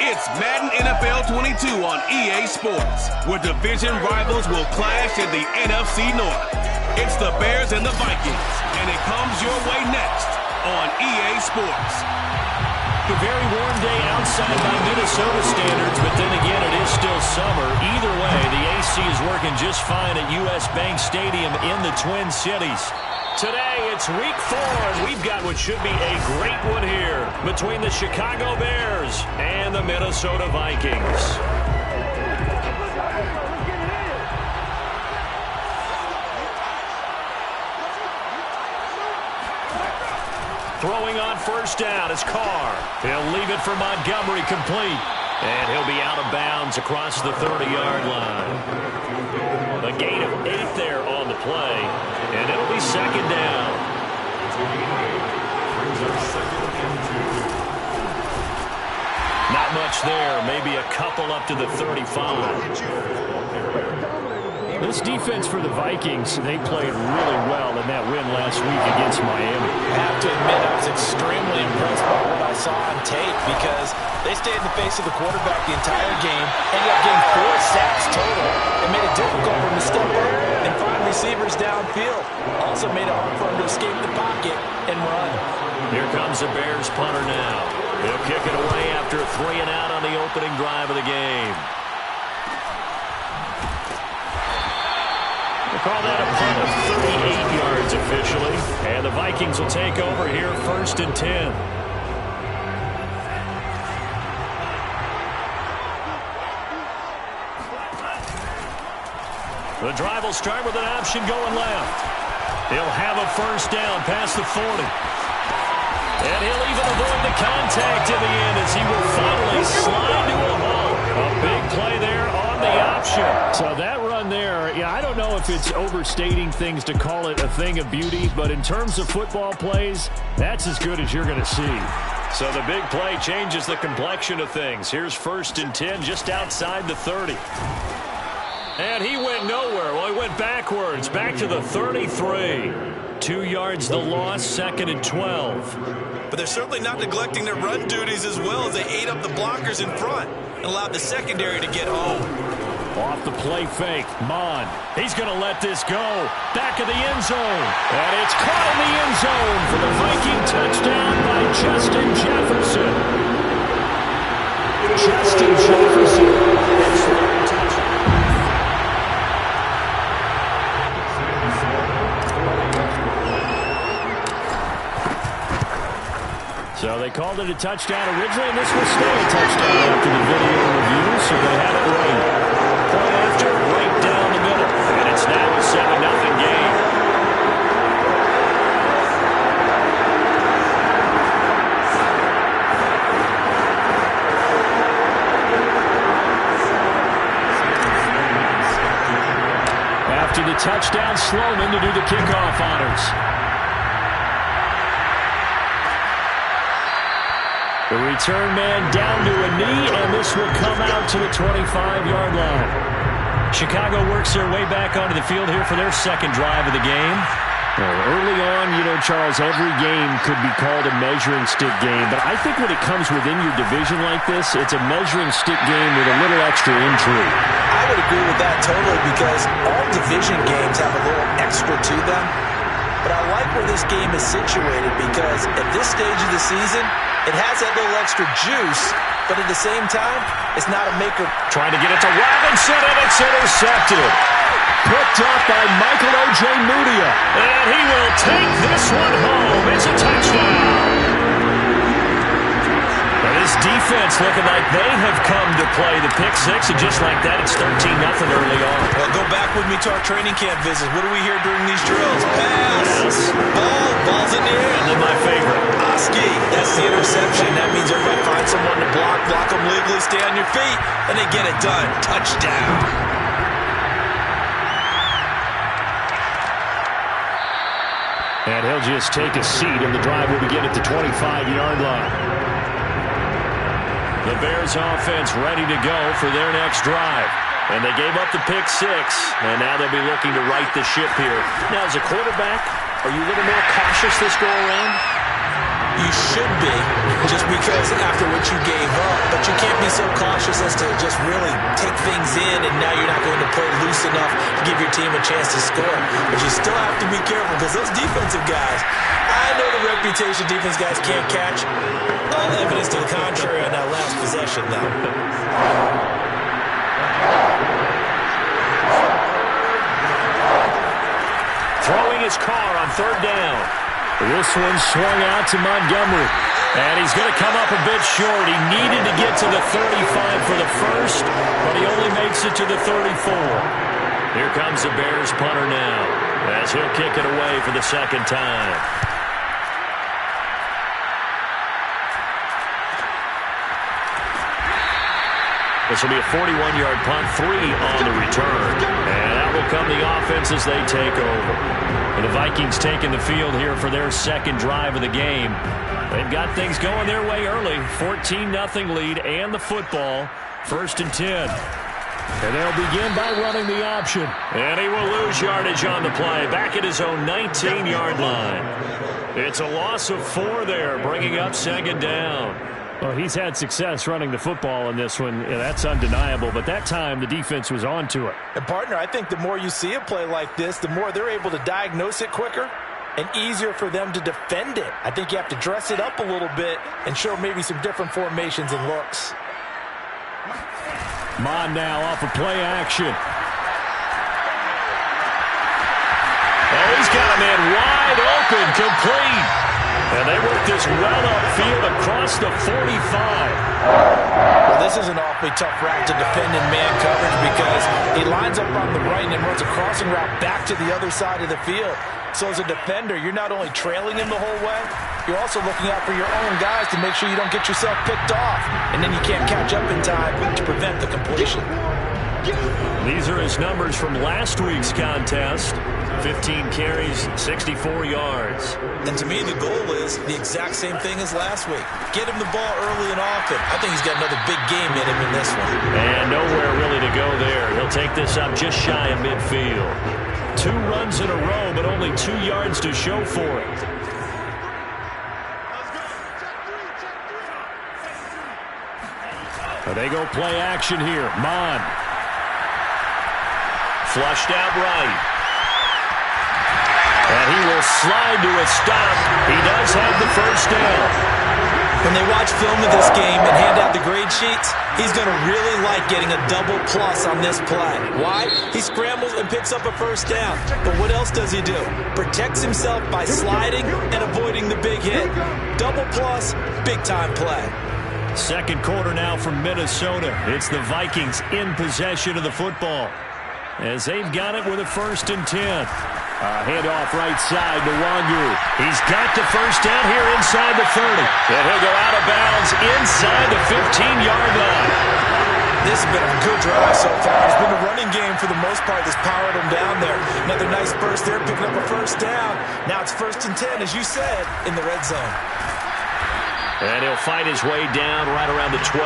It's Madden NFL 22 on EA Sports, where division rivals will clash in the NFC North. It's the Bears and the Vikings, and it comes your way next on EA Sports. A very warm day outside by Minnesota standards, but then again, it is still summer. Either way, the AC is working just fine at US Bank Stadium in the Twin Cities. Today, it's week 4, and we've got what should be a great one here between the Chicago Bears and the Minnesota Vikings. Throwing on first down is Carr. He'll leave it for Montgomery complete. And he'll be out of bounds across the 30-yard line. A gain of 8 there on the play. And it'll be second down. Not much there. Maybe a couple up to the 35. This defense for the Vikings, they played really well in that win last week against Miami. I have to admit, I was extremely impressed by what I saw on tape because they stayed in the face of the quarterback the entire game, ended up getting 4 sacks total. It made it difficult for him to step up and find receivers downfield. Also made it hard for him to escape the pocket and run. Here comes the Bears punter now. He'll kick it away after a 3 and out on the opening drive of the game. Call that a punt of 38 yards officially. And the Vikings will take over here first and 10. The drive will start with an option going left. He'll have a first down past the 40. And he'll even avoid the contact in the end as he will finally slide to a hole. A big play there on the option. So that run there, yeah, I don't know if it's overstating things to call it a thing of beauty, but in terms of football plays, that's as good as you're going to see. So the big play changes the complexion of things. Here's first and 10 just outside the 30. And he went nowhere. Well, he went backwards, back to the 33. 2 yards the loss, second and 12. But they're certainly not neglecting their run duties as well as they ate up the blockers in front and allowed the secondary to get home. Off the play fake, Mon. He's going to let this go. Back of the end zone. And it's caught in the end zone for the Viking touchdown by Justin Jefferson. Justin Jefferson. So they called it a touchdown originally, and this will stay a touchdown after the video review, so they have it right. Point after, right down the middle. And it's now a 7-0 game. After the touchdown, Sloman to do the kickoff honors. The return man down to a knee, and this will come out to the 25-yard line. Chicago works their way back onto the field here for their second drive of the game. Well, early on, you know, Charles, every game could be called a measuring stick game, but I think when it comes within your division like this, it's a measuring stick game with a little extra intrigue. I would agree with that totally because all division games have a little extra to them. But I like where this game is situated because at this stage of the season, it has that little extra juice, but at the same time, it's not a maker. Trying to get it to Robinson, and it's intercepted. Picked up by Michael O.J. Mudia. And he will take this one home. It's a touchdown. And this defense looking like they have come to play the pick six, and just like that, it's 13-0 early on. Well, go back with me to our training camp visits. What do we hear during these drills? Pass. Ball's in the air. And then my favorite. Oski. That's the interception. That means everybody find someone to block them legally, stay on your feet, and they get it done. Touchdown. And he'll just take a seat, and the drive will begin at the 25-yard line. The Bears offense ready to go for their next drive. And they gave up the pick six, and now they'll be looking to right the ship here. Now, as a quarterback, are you a little more cautious this go-around? You should be, just because after what you gave up. But you can't be so cautious as to just really take things in, and now you're not going to play loose enough to give your team a chance to score. But you still have to be careful, because those defensive guys, I know the reputation defense guys can't catch. All evidence to the contrary on that last possession, though. Throwing his car on third down. This one swung out to Montgomery. And he's going to come up a bit short. He needed to get to the 35 for the first, but he only makes it to the 34. Here comes the Bears punter now, as he'll kick it away for the second time. This will be a 41-yard punt, 3 on the return. And out will come the offense as they take over. And the Vikings taking the field here for their second drive of the game. They've got things going their way early. 14-0 lead and the football. 1st and 10. And they'll begin by running the option. And he will lose yardage on the play. Back at his own 19-yard line. It's a loss of 4 there, bringing up second down. Well, he's had success running the football in this one. Yeah, that's undeniable. But that time, the defense was on to it. And, partner, I think the more you see a play like this, the more they're able to diagnose it quicker and easier for them to defend it. I think you have to dress it up a little bit and show maybe some different formations and looks. Mon now off of play action. Oh, he's got a man wide open, complete. And they work this well upfield across the 45. Well, this is an awfully tough route to defend in man coverage, because he lines up on the right and then runs a crossing route back to the other side of the field. So as a defender, you're not only trailing him the whole way, you're also looking out for your own guys to make sure you don't get yourself picked off. And then you can't catch up in time to prevent the completion. These are his numbers from last week's contest. 15 carries, 64 yards. And to me, the goal is the exact same thing as last week. Get him the ball early and often. I think he's got another big game in him in this one. And nowhere really to go there. He'll take this up just shy of midfield. 2 runs in a row, but only 2 yards to show for it. They go play action here. Mon. Flushed out right. And he will slide to a stop. He does have the first down. When they watch film of this game and hand out the grade sheets, he's going to really like getting a double plus on this play. Why? He scrambles and picks up a first down. But what else does he do? Protects himself by sliding and avoiding the big hit. Double plus, big-time play. Second quarter now from Minnesota. It's the Vikings in possession of the football, as they've got it with a 1st and 10. Handoff right side to Wangu. He's got the first down here inside the 30. And he'll go out of bounds inside the 15-yard line. This has been a good drive so far. It's been a running game for the most part that's powered him down there. Another nice burst there, picking up a first down. Now it's 1st and 10, as you said, in the red zone. And he'll fight his way down right around the 12.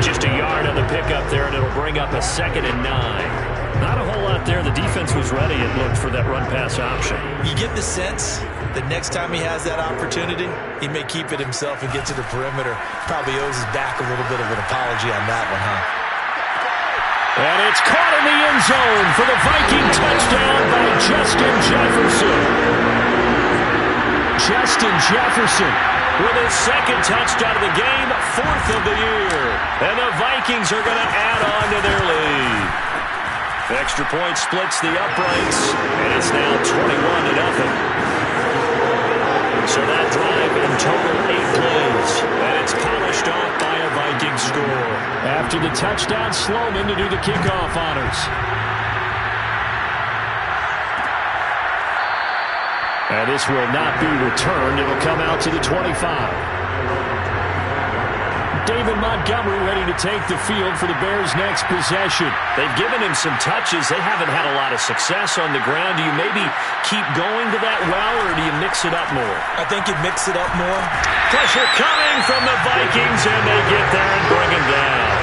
Just a yard on the pickup there, and it'll bring up a 2nd and 9. Not a whole lot there. The defense was ready, it looked, for that run-pass option. You get the sense that next time he has that opportunity, he may keep it himself and get to the perimeter. Probably owes his back a little bit of an apology on that one, huh? And it's caught in the end zone for the Viking touchdown by Justin Jefferson. Justin Jefferson with his 2nd touchdown of the game, 4th of the year. And the Vikings are going to add on to their lead. Extra point splits the uprights, and it's now 21-0. So that drive in total 8 plays, and it's polished off by a Viking score. After the touchdown, Sloman to do the kickoff honors. And this will not be returned. It'll come out to the 25. David Montgomery ready to take the field for the Bears' next possession. They've given him some touches. They haven't had a lot of success on the ground. Do you maybe keep going to that well, or do you mix it up more? I think you mix it up more. Pressure coming from the Vikings, and they get there and bring him down.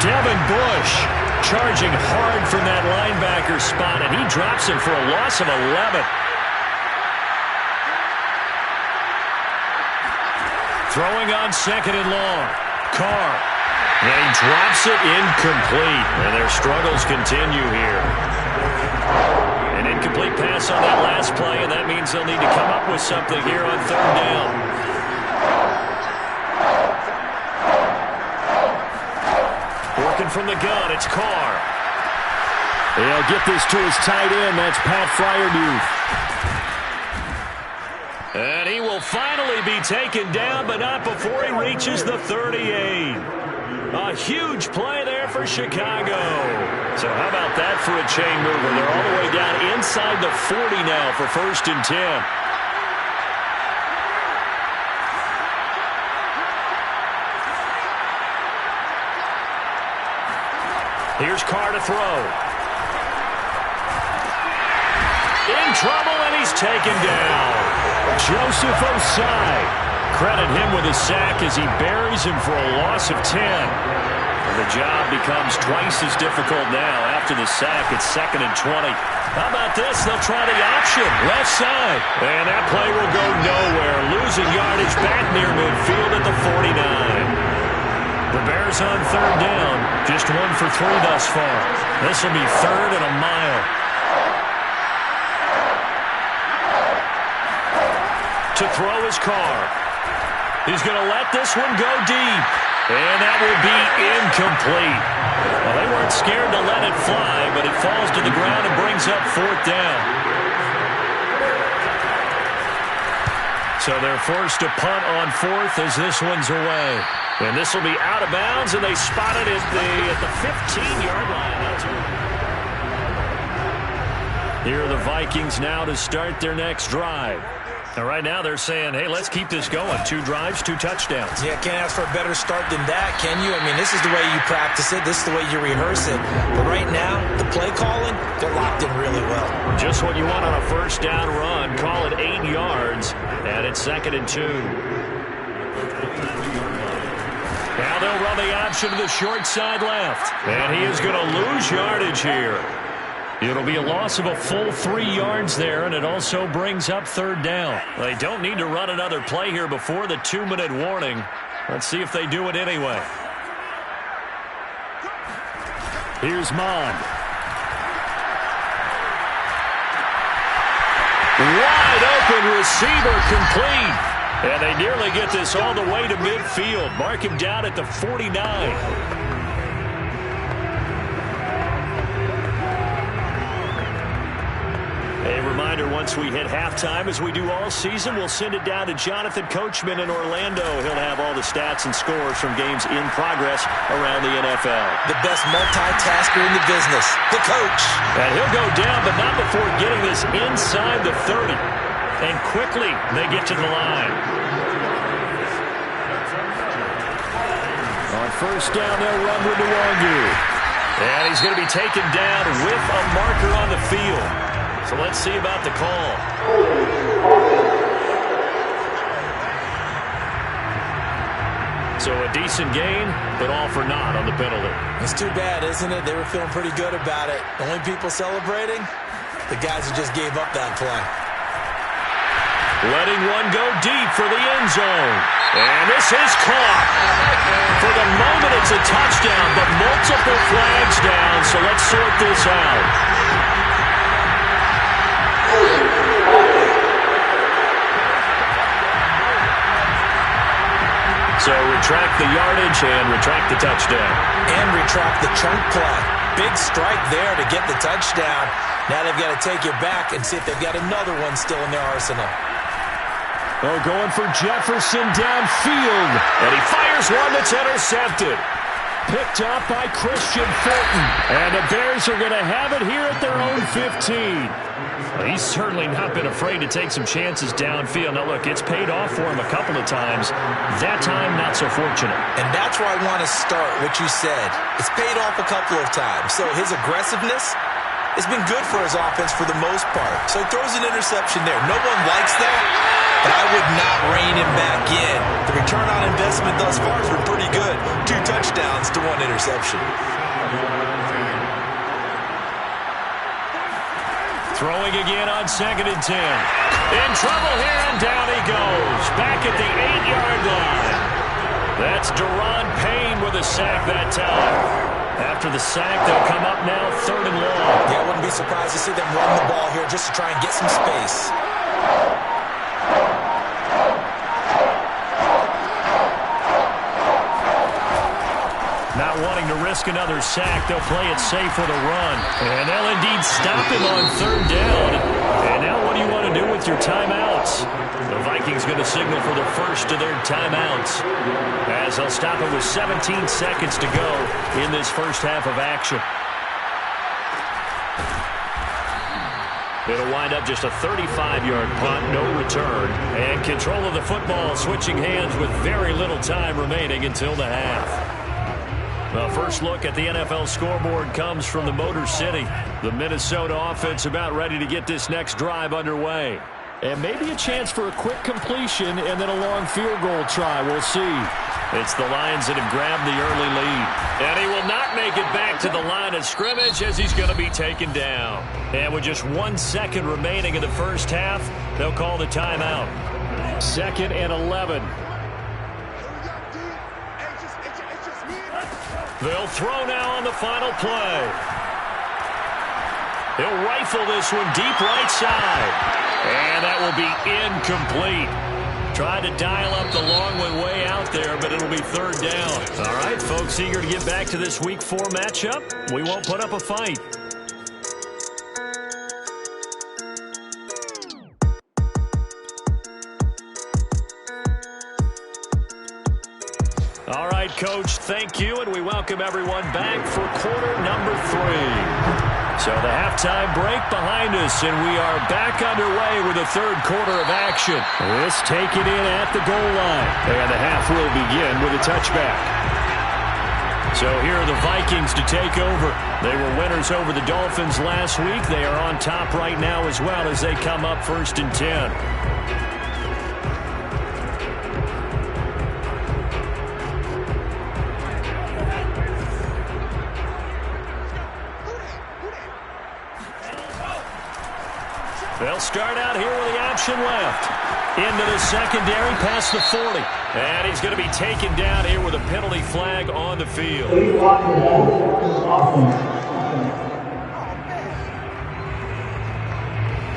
Devin Bush charging hard from that linebacker spot, and he drops him for a loss of 11. Throwing on second and long. Carr. And he drops it incomplete. And their struggles continue here. An incomplete pass on that last play, and that means they'll need to come up with something here on third down. Working from the gun, it's Carr. They'll get this to his tight end. That's Pat Freiermuth. And he will finally be taken down, but not before he reaches the 38. A huge play there for Chicago. So how about that for a chain mover? They're all the way down inside the 40 now for 1st and 10. Here's Carr to throw. In trouble, and he's taken down. Joseph Osai. Credit him with a sack as he buries him for a loss of 10. And the job becomes twice as difficult now. After the sack, it's 2nd and 20. How about this? They'll try the option. Left side. And that play will go nowhere. Losing yardage back near midfield at the 49. The Bears on third down. Just 1 for 3 thus far. This will be 3rd and a mile. To throw his Carr. He's going to let this one go deep. And that will be incomplete. Well, they weren't scared to let it fly, but it falls to the ground and brings up 4th down. So they're forced to punt on 4th as this one's away. And this will be out of bounds, and they spot it at the 15-yard line. Here are the Vikings now to start their next drive. And right now they're saying, hey, let's keep this going. 2 drives, 2 touchdowns. Yeah, can't ask for a better start than that, can you? I mean, this is the way you practice it. This is the way you rehearse it. But right now, the play calling, they're locked in really well. Just what you want on a first down run. Call it 8 yards, and it's 2nd and 2. Now they'll run the option to the short side left. And he is going to lose yardage here. It'll be a loss of a full 3 yards there, and it also brings up 3rd down. They don't need to run another play here before the 2-minute warning. Let's see if they do it anyway. Here's Mond. Wide open receiver complete. And they nearly get this all the way to midfield. Mark him down at the 49. A reminder, once we hit halftime, as we do all season, we'll send it down to Jonathan Coachman in Orlando. He'll have all the stats and scores from games in progress around the NFL. The best multitasker in the business, the coach. And he'll go down, but not before getting this inside the 30. And quickly, they get to the line. On first down, they'll run with Nwangu. And he's going to be taken down with a marker on the field. So let's see about the call. So a decent gain, but all for naught on the penalty. It's too bad, isn't it? They were feeling pretty good about it. The only people celebrating, the guys who just gave up that play. Letting one go deep for the end zone. And this is caught. For the moment, it's a touchdown, but multiple flags down, so let's sort this out. So retract the yardage and retract the touchdown. And retract the chunk play. Big strike there to get the touchdown. Now they've got to take it back and see if they've got another one still in their arsenal. Oh, going for Jefferson downfield. And he fires one that's intercepted. Picked up by Christian Fulton. And the Bears are going to have it here at their own 15. Well, he's certainly not been afraid to take some chances downfield. Now, look, it's paid off for him a couple of times. That time, not so fortunate. And that's where I want to start, what you said. It's paid off a couple of times. So his aggressiveness has been good for his offense for the most part. So he throws an interception there. No one likes that, but I would not rein him back in. The return on investment thus far has been pretty good. 2 touchdowns to 1 interception. Throwing again on 2nd and 10. In trouble here, and down he goes. Back at the 8-yard line. That's Daron Payne with a sack that time. After the sack, they'll come up now 3rd and long. Yeah, I wouldn't be surprised to see them run the ball here just to try and get some space. Not wanting to risk another sack, they'll play it safe with a run. And they'll indeed stop him on 3rd down. And now what do you want to do with your timeouts? The Vikings going to signal for the first of their timeouts, as they'll stop it with 17 seconds to go in this first half of action. It'll wind up just a 35-yard punt, no return, and control of the football switching hands with very little time remaining until the half. The first look at the NFL scoreboard comes from the Motor City. The Minnesota offense about ready to get this next drive underway. And maybe a chance for a quick completion and then a long field goal try. We'll see. It's the Lions that have grabbed the early lead. And he will not make it back to the line of scrimmage as he's going to be taken down. And with just 1 second remaining in the first half, they'll call the timeout. 2nd and 11. They'll throw now on the final play. He'll rifle this one deep right side. And that will be incomplete. Tried to dial up the long one way out there, but it'll be 3rd down. All right, folks, eager to get back to this Week 4 matchup. We won't put up a fight. All right, Coach, thank you, and we welcome everyone back for quarter number 3. So the halftime break behind us, and we are back underway with the 3rd quarter of action. This taken in at the goal line, and the half will begin with a touchback. So here are the Vikings to take over. They were winners over the Dolphins last week. They are on top right now as well as they come up 1st and 10. They'll start out here with the option left. Into the secondary, past the 40. And he's going to be taken down here with a penalty flag on the field.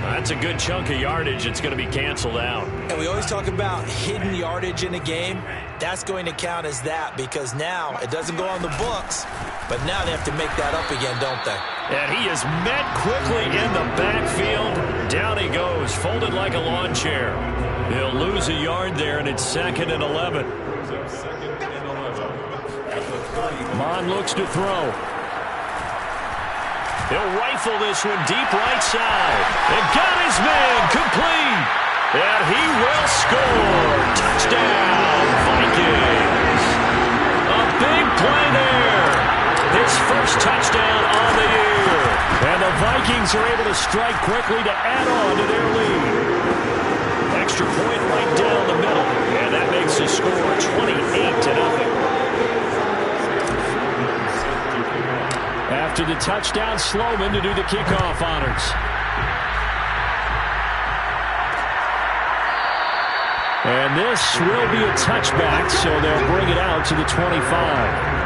That's a good chunk of yardage. It's going to be canceled out. And we always talk about hidden yardage in a game. That's going to count as that because now it doesn't go on the books, but now they have to make that up again, don't they? And he is met quickly in the backfield. Down he goes, folded like a lawn chair. He'll lose a yard there, and it's 2nd and 11. Mon looks to throw. He'll rifle this one deep right side. And got his man complete. And he will score. Touchdown, Vikings. A big play there. His first touchdown on the year. And the Vikings are able to strike quickly to add on to their lead. Extra point right down the middle. And that makes the score 28-0. After the touchdown, Sloman to do the kickoff honors. And this will be a touchback, so they'll bring it out to the 25.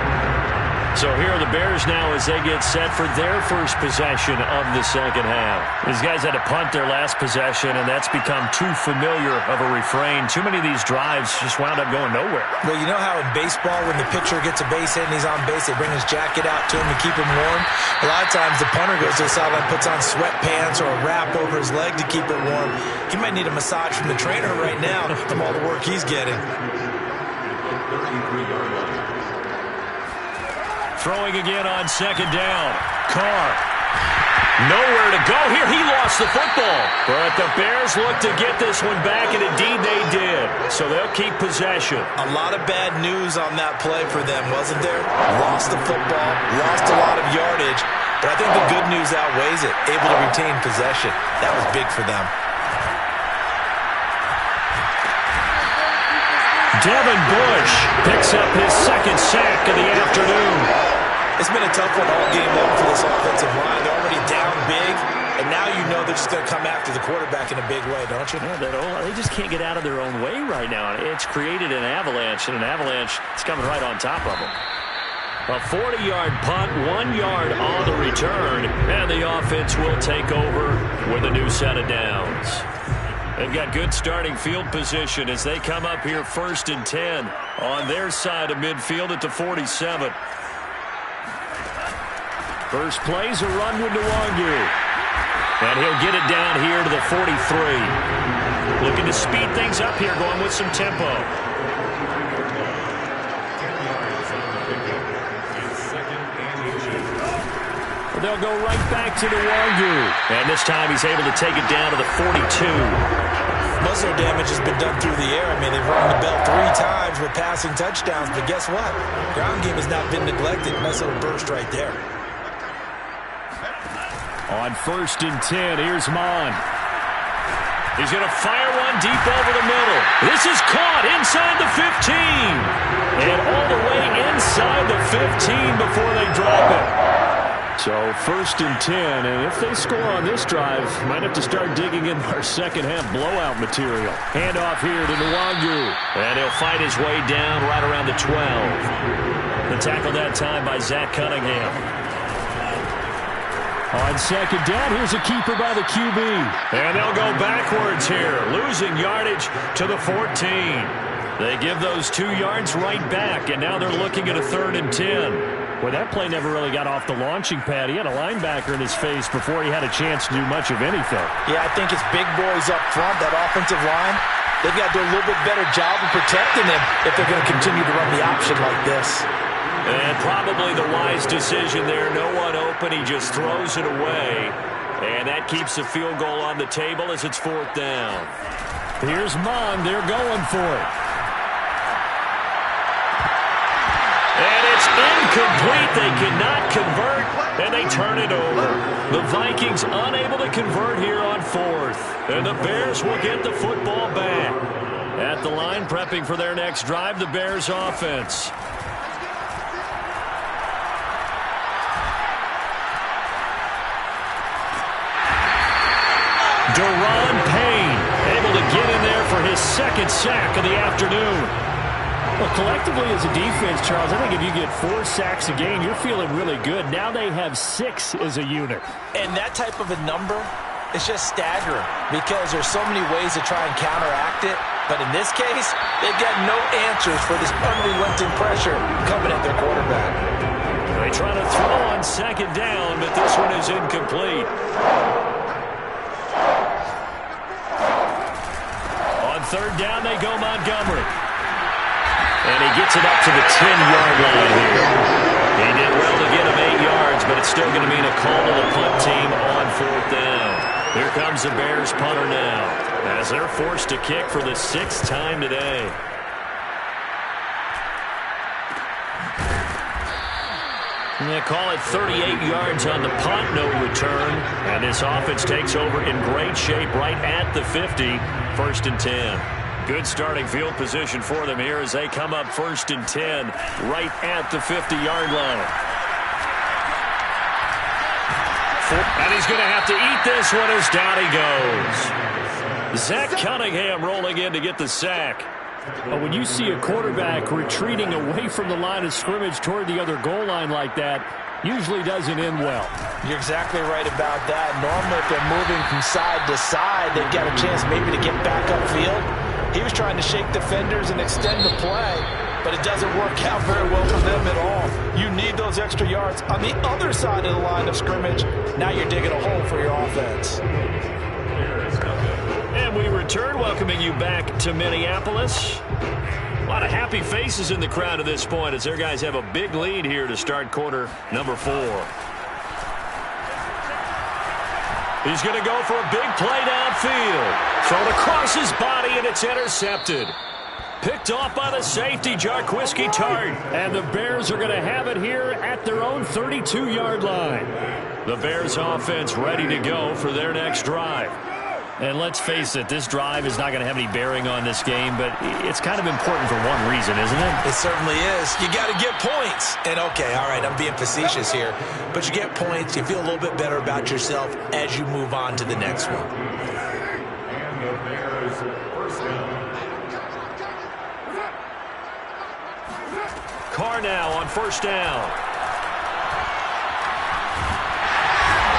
So here are the Bears now as they get set for their first possession of the second half. These guys had to punt their last possession, and that's become too familiar of a refrain. Too many of these drives just wound up going nowhere. Well, you know how in baseball when the pitcher gets a base hit and he's on base, they bring his jacket out to him to keep him warm? A lot of times the punter goes to the sideline, puts on sweatpants or a wrap over his leg to keep it warm. He might need a massage from the trainer right now from all the work he's getting. Throwing again on second down. Carr. Nowhere to go here. He lost the football. But the Bears look to get this one back, and indeed they did. So they'll keep possession. A lot of bad news on that play for them, wasn't there? Lost the football, lost a lot of yardage. But I think the good news outweighs it. Able to retain possession. That was big for them. Devin Bush picks up his second sack of the afternoon. It's been a tough one all game long for this offensive line. They're already down big. And now you know they're just going to come after the quarterback in a big way, don't you? Yeah, they just can't get out of their own way right now. It's created an avalanche, and an avalanche is coming right on top of them. A 40-yard punt, 1 yard on the return, and the offense will take over with a new set of downs. They've got good starting field position as they come up here 1st and 10 on their side of midfield at the 47. First play's a run with Nwangu. And he'll get it down here to the 43. Looking to speed things up here, going with some tempo. They'll go right back to Nwangu. And this time he's able to take it down to the 42. Most of their damage has been done through the air. I mean, they've rung the bell 3 times with passing touchdowns. But guess what? Ground game has not been neglected. Nice little burst right there. On 1st and 10, here's Mon. He's going to fire one deep over the middle. This is caught inside the 15. And all the way inside the 15 before they drop it. So 1st and 10, and if they score on this drive, might have to start digging in our second-half blowout material. Handoff here to Nwangu, and he'll fight his way down right around the 12. The tackle that time by Zach Cunningham. On 2nd down, here's a keeper by the QB. And they'll go backwards here, losing yardage to the 14. They give those 2 yards right back, and now they're looking at a 3rd and 10. Well, that play never really got off the launching pad. He had a linebacker in his face before he had a chance to do much of anything. Yeah, I think it's big boys up front, that offensive line. They've got to do a little bit better job of protecting him if they're going to continue to run the option like this. And probably the wise decision there. No one open. He just throws it away. And that keeps the field goal on the table as it's 4th down. Here's Mon. They're going for it. And it's incomplete. They cannot convert, and they turn it over. The Vikings unable to convert here on 4th. And the Bears will get the football back. At the line, prepping for their next drive, the Bears offense. Daron Payne able to get in there for his 2nd sack of the afternoon. Well, collectively as a defense, Charles, I think if you get 4 sacks a game, you're feeling really good. Now they have 6 as a unit. And that type of a number is just staggering because there's so many ways to try and counteract it. But in this case, they've got no answers for this unrelenting pressure coming at their quarterback. They try to throw on 2nd down, but this one is incomplete. On 3rd down, they go Montgomery. And he gets it up to the 10-yard line here. He did well to get him 8 yards, but it's still going to mean a call to the punt team on 4th down. Here comes the Bears punter now, as they're forced to kick for the 6th time today. And they call it 38 yards on the punt, no return. And this offense takes over in great shape right at the 50, 1st and 10. Good starting field position for them here as they come up 1st and 10 right at the 50-yard line. And he's going to have to eat this one as down he goes. Zach Cunningham rolling in to get the sack. Well, when you see a quarterback retreating away from the line of scrimmage toward the other goal line like that, usually doesn't end well. You're exactly right about that. Normally, if they're moving from side to side, they've got a chance maybe to get back upfield. He was trying to shake defenders and extend the play, but it doesn't work out very well for them at all. You need those extra yards on the other side of the line of scrimmage. Now you're digging a hole for your offense. And we return, welcoming you back to Minneapolis. A lot of happy faces in the crowd at this point as their guys have a big lead here to start quarter number 4. He's going to go for a big play downfield. Thrown across his body, and it's intercepted. Picked off by the safety, Jarquiski Tart. And the Bears are going to have it here at their own 32-yard line. The Bears offense ready to go for their next drive. And let's face it, this drive is not going to have any bearing on this game, but it's kind of important for one reason, isn't it? It certainly is. You got to get points. And, okay, all right, I'm being facetious here, but you get points, you feel a little bit better about yourself as you move on to the next one. Carr now on first down.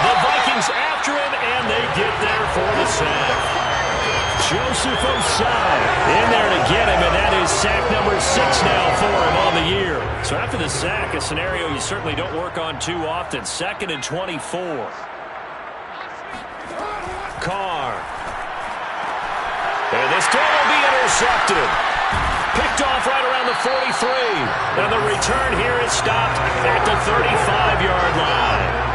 The Vikings after him, and they get there for the sack. Joseph Ossai in there to get him, and that is sack number 6 now for him on the year. So after the sack, a scenario you certainly don't work on too often. 2nd and 24. Carr. And this throw will be intercepted. Picked off right around the 43. And the return here is stopped at the 35-yard line.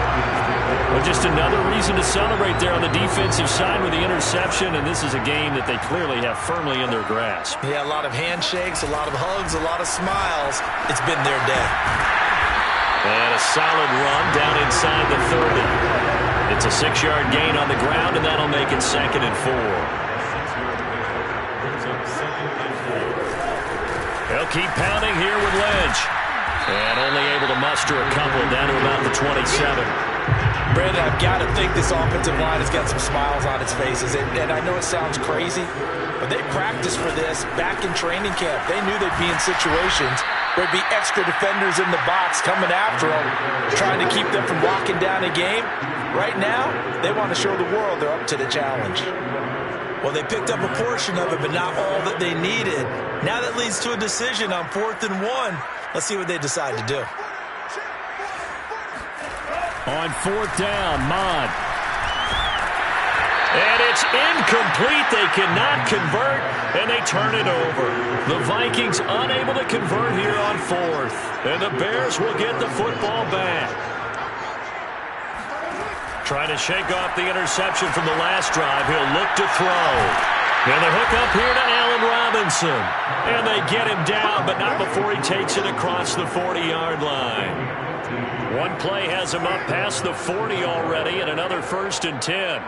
Well, just another reason to celebrate there on the defensive side with the interception, and this is a game that they clearly have firmly in their grasp. Yeah, a lot of handshakes, a lot of hugs, a lot of smiles. It's been their day. And a solid run down inside the 30. It's a 6-yard gain on the ground, and that'll make it 2nd and 4. They'll keep pounding here with Lynch. And only able to muster a couple down to about the 27. Brandon, I've got to think this offensive line has got some smiles on its faces. And I know it sounds crazy, but they practiced for this back in training camp. They knew they'd be in situations where there'd be extra defenders in the box coming after them, trying to keep them from locking down a game. Right now, they want to show the world they're up to the challenge. Well, they picked up a portion of it, but not all that they needed. Now that leads to a decision on 4th and 1. Let's see what they decide to do. On 4th down, Mond. And it's incomplete. They cannot convert, and they turn it over. The Vikings unable to convert here on 4th. And the Bears will get the football back. Trying to shake off the interception from the last drive. He'll look to throw. And the hook up here to Allen Robinson. And they get him down, but not before he takes it across the 40-yard line. One play has him up past the 40 already, and another 1st and 10.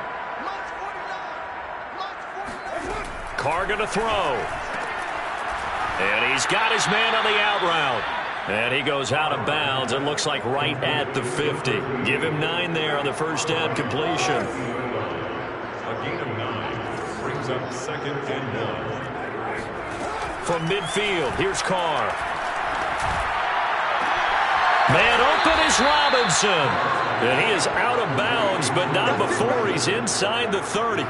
Carr going to throw. And he's got his man on the out route. And he goes out of bounds. It looks like right at the 50. Give him 9 there on the first down completion. A gain of 9 brings up 2nd and 1. From midfield, here's Carr. Man open is Robinson. And he is out of bounds, but not before he's inside the 30.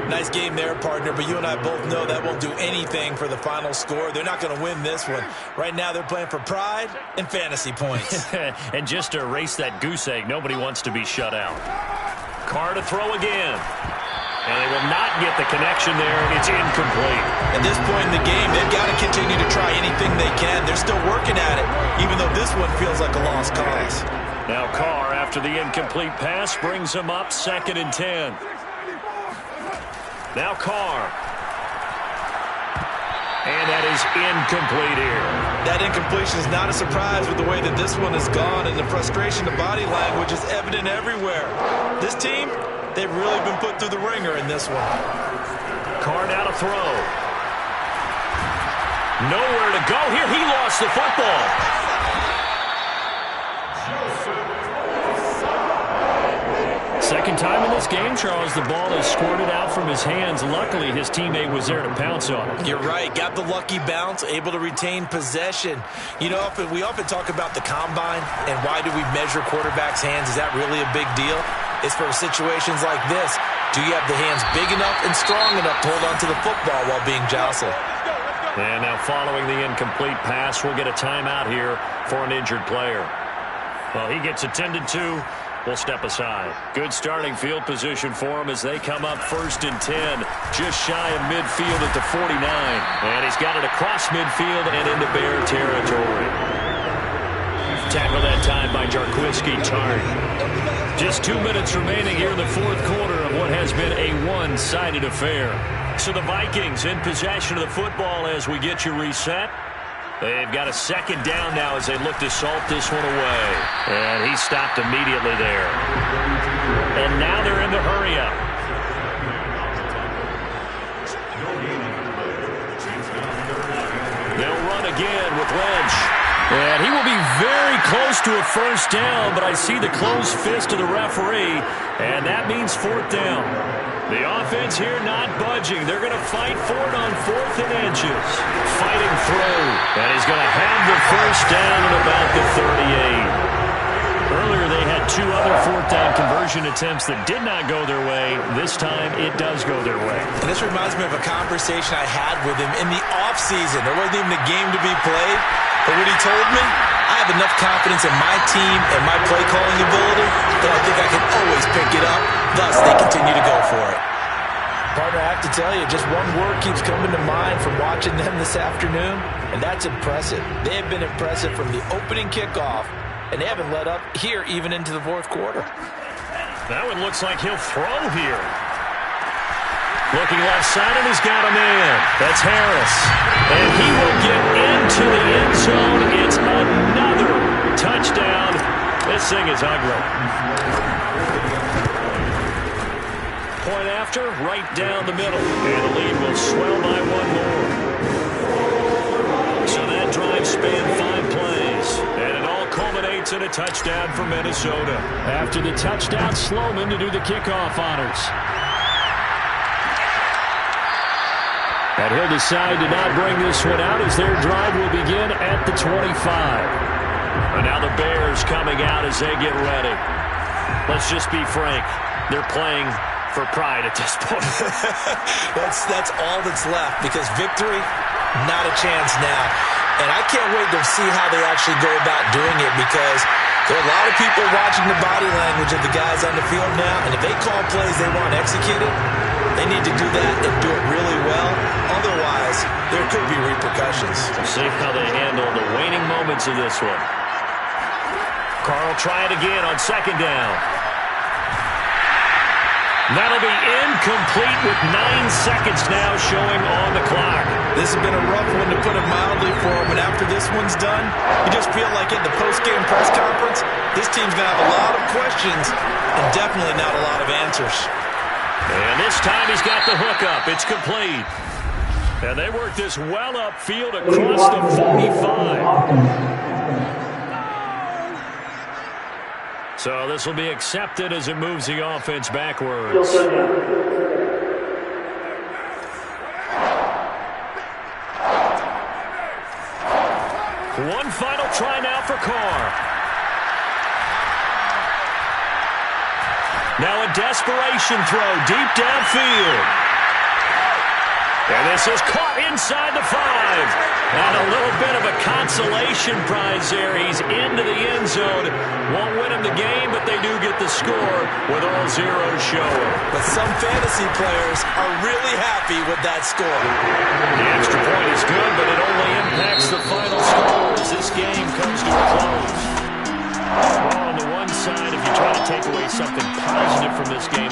Nice game there, partner, but you and I both know that won't do anything for the final score. They're not going to win this one. Right now they're playing for pride and fantasy points. And just to erase that goose egg, nobody wants to be shut out. Carr to throw again. And they will not get the connection there, and it's incomplete. At this point in the game, they've got to continue to try anything they can. They're still working at it, even though this one feels like a lost cause. Now Carr, after the incomplete pass, brings him up 2nd and 10. Now Carr. And that is incomplete here. That incompletion is not a surprise with the way that this one has gone, and the frustration, the body language is evident everywhere. This team, they've really been put through the ringer in this one. Carr now to throw. Nowhere to go here. He lost the football. Second time in this game, Charles, the ball is squirted out from his hands. Luckily, his teammate was there to pounce on it. You're right. Got the lucky bounce, able to retain possession. You know, we often talk about the combine and why do we measure quarterbacks' hands. Is that really a big deal? It's for situations like this. Do you have the hands big enough and strong enough to hold on to the football while being jostled? And now following the incomplete pass, we'll get a timeout here for an injured player. Well, he gets attended to. We'll step aside. Good starting field position for him as they come up 1st and 10. Just shy of midfield at the 49. And he's got it across midfield and into Bear territory. Tackle that time by Jarquiski Tartt. Just 2 minutes remaining here in the 4th quarter of what has been a one-sided affair. So the Vikings in possession of the football as we get you reset. They've got a 2nd down now as they look to salt this one away. And he stopped immediately there. And now they're in the hurry-up. run again with Lynch. And he will be very close to a first down, but I see the closed fist of the referee, and that means fourth down. The offense here not budging. They're going to fight for it on 4th and inches. Fighting through, and he's going to have the first down at about the 38. Earlier they had 2 other 4th down conversion attempts that did not go their way. This time it does go their way. And this reminds me of a conversation I had with him in the offseason. There wasn't even a game to be played. But what he told me, I have enough confidence in my team and my play calling ability that I think I can always pick it up. Thus, they continue to go for it. Partner, I have to tell you, just one word keeps coming to mind from watching them this afternoon, and that's impressive. They have been impressive from the opening kickoff, and they haven't let up here even into the 4th quarter. That one looks like he'll throw here. Looking left side, and he's got a man. That's Harris. And he will get into the end zone. It's another touchdown. This thing is ugly. Point after, right down the middle. And the lead will swell by 1 more. So that drive spanned 5 plays. And it all culminates in a touchdown for Minnesota. After the touchdown, Sloman to do the kickoff honors. And he'll decide to not bring this one out as their drive will begin at the 25. And now the Bears coming out as they get ready. Let's just be frank. They're playing for pride at this point. That's all that's left, because victory, not a chance now. And I can't wait to see how they actually go about doing it, because there are a lot of people watching the body language of the guys on the field now, and if they call plays they want executed, they need to do that and do it really well. Otherwise, there could be repercussions. We'll see how they handle the waning moments of this one. Carl try it again on 2nd down. That'll be incomplete with 9 seconds now showing on the clock. This has been a rough one, to put it mildly, for him. And after this one's done, you just feel like at the post-game press conference, this team's going to have a lot of questions and definitely not a lot of answers. And this time he's got the hook up. It's complete. And they work this well upfield across the 45. So this will be accepted as it moves the offense backwards. One final try now for Carr. Now a desperation throw deep downfield. And this is caught inside the 5. And a little bit of a consolation prize there. He's into the end zone. Won't win him the game, but they do get the score with all zeros showing. But some fantasy players are really happy with that score. The extra point is good, but it only impacts the final score as this game comes to a close. Well, on the one side, if you try to take away something positive from this game,